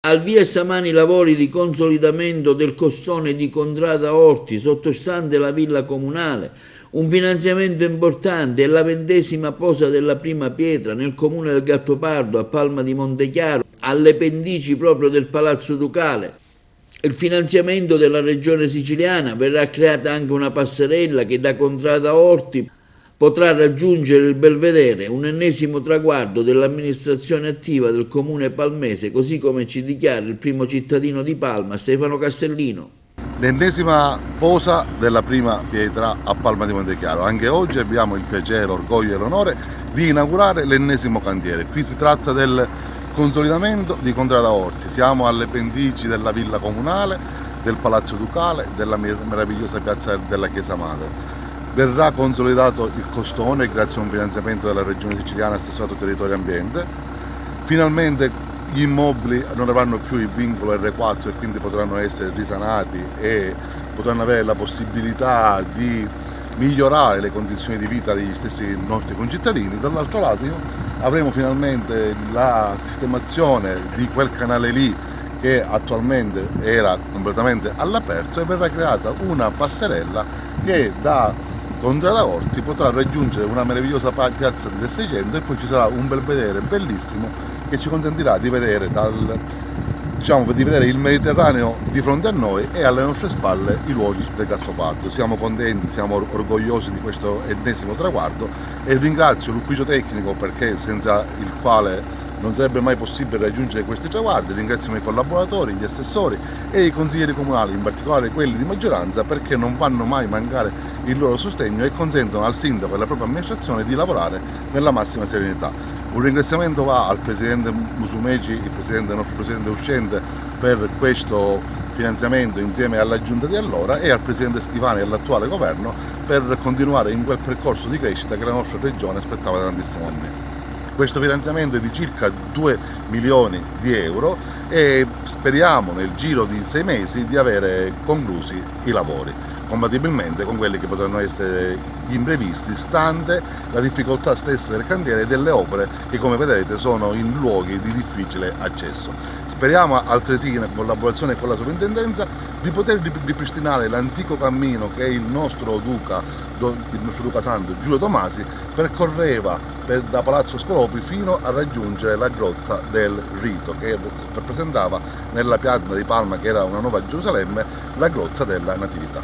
Al via stamani i lavori di consolidamento del costone di Contrada Orti, sottostante la villa comunale. Un finanziamento importante è la 20ª posa della prima pietra nel comune del Gattopardo, a Palma di Montechiaro, alle pendici proprio del Palazzo Ducale. Il finanziamento della regione siciliana, verrà creata anche una passerella che da Contrada Orti potrà raggiungere il Belvedere, un ennesimo traguardo dell'amministrazione attiva del comune palmese, così come ci dichiara il primo cittadino di Palma, Stefano Castellino. L'ennesima posa della prima pietra a Palma di Montechiaro. Anche oggi abbiamo il piacere, l'orgoglio e l'onore di inaugurare l'ennesimo cantiere. Qui si tratta del consolidamento di Contrada Orti. Siamo alle pendici della villa comunale, del Palazzo Ducale, della meravigliosa piazza della Chiesa Madre. Verrà consolidato il costone grazie a un finanziamento della regione siciliana assessorato territorio e ambiente. Finalmente gli immobili non avranno più il vincolo R4 e quindi potranno essere risanati e potranno avere la possibilità di migliorare le condizioni di vita degli stessi nostri concittadini. Dall'altro lato avremo finalmente la sistemazione di quel canale lì che attualmente era completamente all'aperto e verrà creata una passerella che da Contrada Orti potrà raggiungere una meravigliosa piazza del 600 e poi ci sarà un belvedere bellissimo che ci consentirà di vedere di vedere il Mediterraneo di fronte a noi e alle nostre spalle i luoghi del Gattopardo. Siamo contenti, siamo orgogliosi di questo ennesimo traguardo e ringrazio l'ufficio tecnico perché senza il quale non sarebbe mai possibile raggiungere questi traguardi. Ringrazio i miei collaboratori, gli assessori e i consiglieri comunali, in particolare quelli di maggioranza, perché non fanno mai mancare il loro sostegno e consentono al sindaco e alla propria amministrazione di lavorare nella massima serenità. Un ringraziamento va al presidente Musumeci, il nostro presidente uscente, per questo finanziamento insieme alla giunta di allora e al presidente Schifani e all'attuale governo per continuare in quel percorso di crescita che la nostra regione aspettava da tantissimi anni. Questo finanziamento è di circa 2 milioni di euro e speriamo nel giro di 6 mesi di avere conclusi i lavori, compatibilmente con quelli che potranno essere gli imprevisti, stante la difficoltà stessa del cantiere e delle opere che, come vedrete, sono in luoghi di difficile accesso. Speriamo altresì, in collaborazione con la sovrintendenza, di poter ripristinare l'antico cammino che il nostro duca santo Giulio Tomasi percorreva da Palazzo Scolopi fino a raggiungere la grotta del Rito, che rappresentava nella piazza di Palma, che era una nuova Gerusalemme, la grotta della Natività.